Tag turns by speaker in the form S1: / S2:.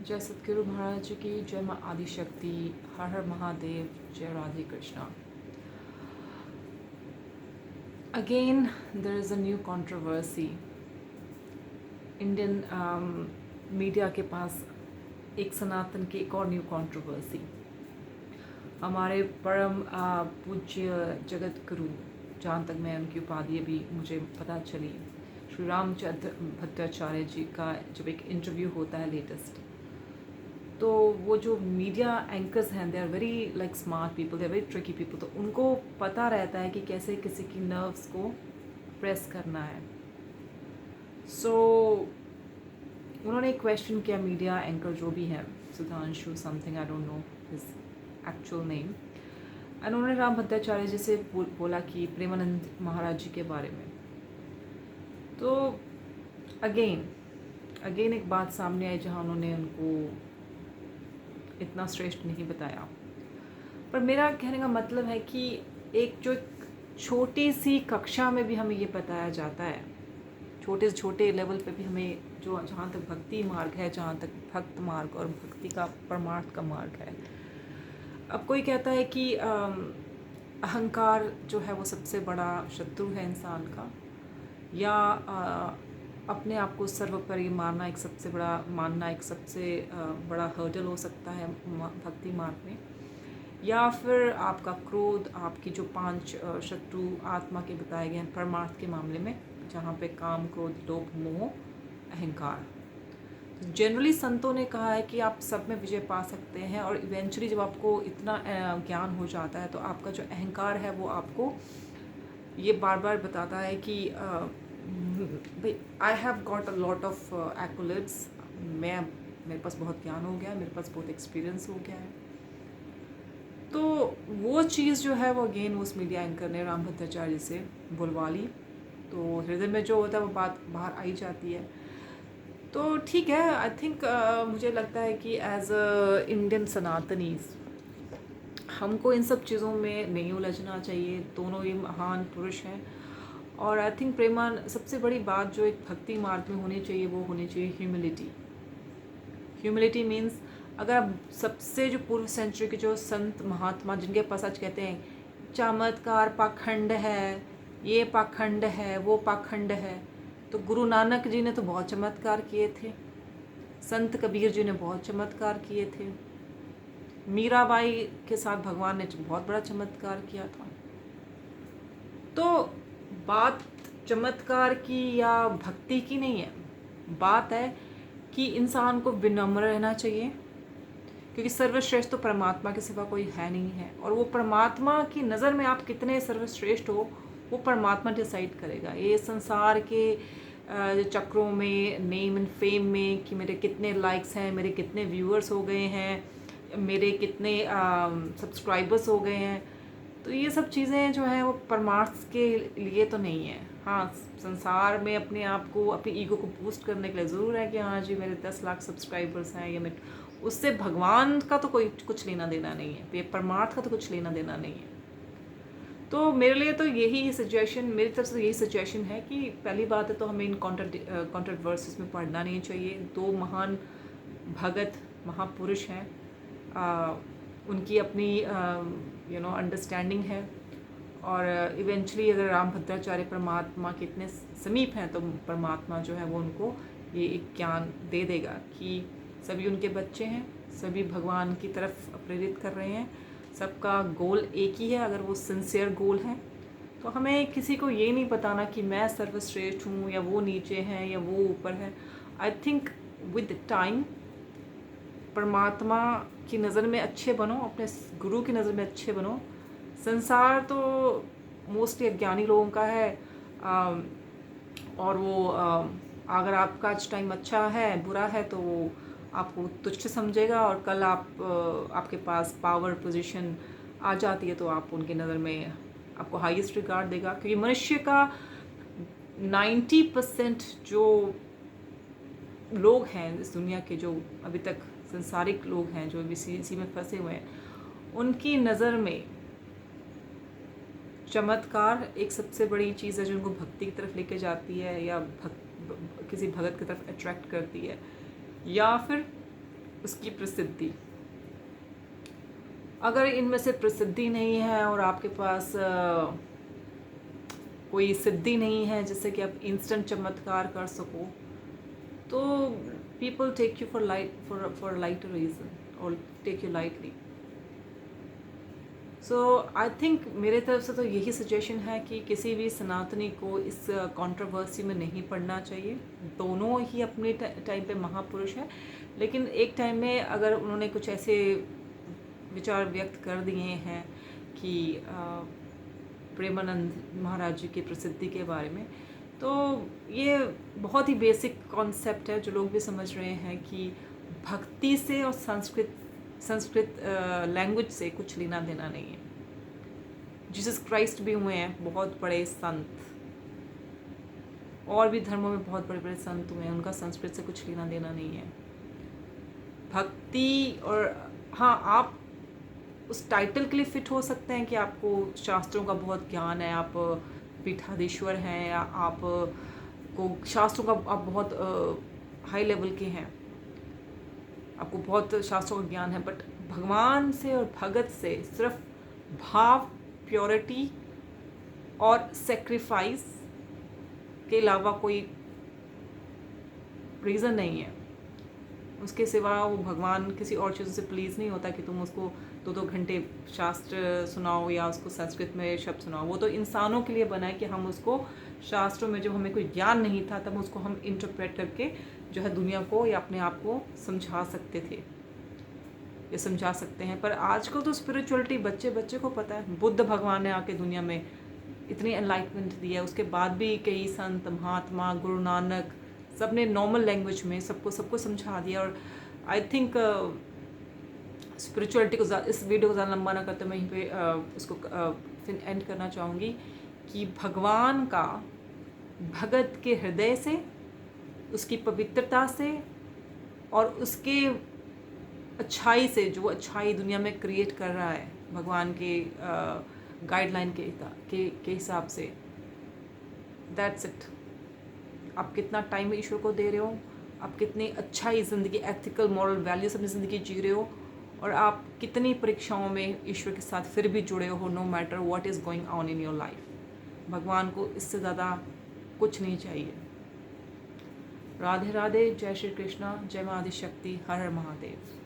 S1: जय सतगुरु महाराज जी की जय माँ आदिशक्ति। हर हर महादेव। जय Radhe Krishna. Again there is a new controversy. Indian media के पास एक सनातन की एक और न्यू कंट्रोवर्सी। हमारे परम पूज्य जगत गुरु, जहाँ तक मैं उनकी उपाधि भी मुझे पता चली, श्री रामचंद्र भट्टाचार्य जी का जब एक इंटरव्यू होता है लेटेस्ट, तो वो जो मीडिया एंकर्स हैं they are very like smart people, they are very tricky people. तो उनको पता रहता है कि कैसे किसी की नर्व्स को प्रेस करना है। सो उन्होंने एक क्वेश्चन किया, मीडिया एंकर जो भी है, Sudhanshu something, I don't know his actual name, and उन्होंने राम भट्टाचार्य जी से बोला कि प्रेमानंद महाराज जी के बारे में। तो अगेन एक बात सामने आई जहाँ उन्होंने उनको इतना श्रेष्ठ नहीं बताया। पर मेरा कहने का मतलब है कि एक जो छोटी सी कक्षा में भी हमें ये बताया जाता है, छोटे से छोटे लेवल पे भी हमें, जो जहाँ तक भक्ति मार्ग है, जहाँ तक भक्त मार्ग और भक्ति का परमार्थ का मार्ग है। अब कोई कहता है कि अहंकार जो है वो सबसे बड़ा शत्रु है इंसान का, या अपने आप को सर्वोपरि मानना एक सबसे बड़ा हर्डल हो सकता है भक्ति मार्ग में, या फिर आपका क्रोध, आपकी जो 5 शत्रु आत्मा के बताए गए हैं परमार्थ के मामले में, जहाँ पे काम, क्रोध, लोभ, मोह, अहंकार। जनरली संतों ने कहा है कि आप सब में विजय पा सकते हैं, और इवेंचुअली जब आपको इतना ज्ञान हो जाता है तो आपका जो अहंकार है वो आपको ये बार बार बताता है कि I have got a lot of accolades, मेरे पास बहुत ज्ञान हो गया है, मेरे पास बहुत एक्सपीरियंस हो गया है। तो वो चीज़ जो है वो अगेन उस मीडिया एंकर ने राम भट्टाचार्य से बुलवा ली, तो हृदय में जो होता है वो बात बाहर आई जाती है। तो ठीक है, आई थिंक मुझे लगता है कि एज अ इंडियन सनातनीज हमको इन सब चीज़ों में नहीं उलझना चाहिए। दोनों ही महान पुरुष हैं, और आई थिंक सबसे बड़ी बात जो एक भक्ति मार्ग में होनी चाहिए वो होनी चाहिए ह्यूमिलिटी। ह्यूमिलिटी मीन्स, अगर आप सबसे जो पूर्व सेंचुरी के जो संत महात्मा, जिनके पास आज कहते हैं चमत्कार पाखंड है, ये पाखंड है, वो पाखंड है, तो गुरु नानक जी ने तो बहुत चमत्कार किए थे, संत कबीर जी ने बहुत चमत्कार किए थे, मीराबाई के साथ भगवान ने बहुत बड़ा चमत्कार किया था। तो बात चमत्कार की या भक्ति की नहीं है, बात है कि इंसान को विनम्र रहना चाहिए, क्योंकि सर्वश्रेष्ठ तो परमात्मा के सिवा कोई है नहीं है, और वो परमात्मा की नज़र में आप कितने सर्वश्रेष्ठ हो वो परमात्मा डिसाइड करेगा। ये संसार के चक्रों में, नेम एंड फेम में, कि मेरे कितने लाइक्स हैं, मेरे कितने व्यूअर्स हो गए हैं, मेरे कितने सब्सक्राइबर्स हो गए हैं, तो ये सब चीज़ें जो हैं वो परमार्थ के लिए तो नहीं है। हाँ, संसार में अपने आप को, अपनी ईगो को बूस्ट करने के लिए ज़रूर है कि हाँ जी मेरे 10 लाख सब्सक्राइबर्स हैं, या मेरे, उससे भगवान का तो कोई कुछ लेना देना नहीं है, ये परमार्थ का तो कुछ लेना देना नहीं है। तो मेरे लिए तो यही सजेशन, मेरी तरफ से यही सजेशन है कि पहली बात है तो हमें इन कॉन्ट्रोवर्सीज में पढ़ना नहीं चाहिए। दो महान भगत महापुरुष हैं, उनकी अपनी अंडरस्टैंडिंग है, और इवेंचुअली अगर राम भद्राचार्य परमात्मा के इतने समीप हैं तो परमात्मा जो है वो उनको ये एक ज्ञान दे देगा कि सभी उनके बच्चे हैं, सभी भगवान की तरफ प्रेरित कर रहे हैं, सबका गोल एक ही है, अगर वो सिंसियर गोल है। तो हमें किसी को ये नहीं बताना कि मैं सर्वश्रेष्ठ हूँ, या वो नीचे हैं, या वो ऊपर है। आई थिंक विद टाइम परमात्मा की नज़र में अच्छे बनो, अपने गुरु की नज़र में अच्छे बनो। संसार तो मोस्टली अज्ञानी लोगों का है, और वो अगर आपका आज टाइम अच्छा है, बुरा है, तो वो आपको तुच्छ समझेगा, और कल आपके पास पावर पोजीशन आ जाती है तो आप उनकी नज़र में आपको हाईएस्ट रिगार्ड देगा। क्योंकि मनुष्य का 90% जो लोग हैं इस दुनिया के, जो अभी तक संसारिक लोग हैं, जो इसी में फंसे हुए हैं, उनकी नज़र में चमत्कार एक सबसे बड़ी चीज़ है जो उनको भक्ति की तरफ लेके जाती है, या किसी भगत की तरफ अट्रैक्ट करती है, या फिर उसकी प्रसिद्धि। अगर इनमें से प्रसिद्धि नहीं है और आपके पास कोई सिद्धि नहीं है जिससे कि आप इंस्टेंट चमत्कार कर सको, तो people take you for light reason और take you lightly. So I think मेरे तरफ से तो यही सजेशन है कि किसी भी सनातनी को इस कंट्रोवर्सी में नहीं पड़ना चाहिए। दोनों ही अपने टाइम पे महापुरुष हैं, लेकिन एक टाइम में अगर उन्होंने कुछ ऐसे विचार व्यक्त कर दिए हैं कि प्रेमानंद महाराज जी की प्रसिद्धि के बारे में, तो ये बहुत ही बेसिक कॉन्सेप्ट है जो लोग भी समझ रहे हैं कि भक्ति से और संस्कृत लैंग्वेज से कुछ लेना देना नहीं है। जीसस क्राइस्ट भी हुए हैं बहुत बड़े संत, और भी धर्मों में बहुत बड़े बड़े संत हुए हैं, उनका संस्कृत से कुछ लेना देना नहीं है। भक्ति और हाँ, आप उस टाइटल के लिए फिट हो सकते हैं कि आपको शास्त्रों का बहुत ज्ञान है, आप पीठाधीश्वर हैं, या आप को शास्त्रों का आप बहुत हाई लेवल के हैं, आपको बहुत शास्त्रों का ज्ञान है, बट भगवान से और भगत से सिर्फ भाव, प्योरिटी और सेक्रीफाइस के अलावा कोई रीज़न नहीं है। उसके सिवा वो भगवान किसी और चीज़ से प्लीज़ नहीं होता कि तुम उसको 2-2 घंटे शास्त्र सुनाओ या उसको संस्कृत में शब्द सुनाओ। वो तो इंसानों के लिए बना है कि हम उसको शास्त्रों में, जब हमें कोई ज्ञान नहीं था तब उसको हम इंटरप्रेट करके जो है दुनिया को या अपने आप को समझा सकते थे, ये समझा सकते हैं। पर आजकल तो स्पिरिचुअलिटी बच्चे बच्चे को पता है। बुद्ध भगवान ने आके दुनिया में इतनी एनलाइटमेंट दी है, उसके बाद भी कई संत महात्मा, गुरु नानक, सब ने नॉर्मल लैंग्वेज में सबको समझा दिया। और आई थिंक स्पिरिचुअलिटी को इस वीडियो को ज़्यादा लंबा ना करते मैं यहीं पे उसको फिर एंड करना चाहूँगी कि भगवान का भगत के हृदय से, उसकी पवित्रता से और उसके अच्छाई से, जो अच्छाई दुनिया में क्रिएट कर रहा है भगवान के गाइडलाइन के हिसाब से, दैट्स इट। आप कितना टाइम ईश्वर को दे रहे हो, आप कितनी अच्छाई ज़िंदगी, एथिकल मॉरल वैल्यूज अपनी ज़िंदगी जी रहे हो, और आप कितनी परीक्षाओं में ईश्वर के साथ फिर भी जुड़े हो, no matter what is going on in your life. भगवान को इससे ज़्यादा कुछ नहीं चाहिए। राधे राधे, जय श्री कृष्णा, जय माँ आदिशक्ति, हर हर महादेव।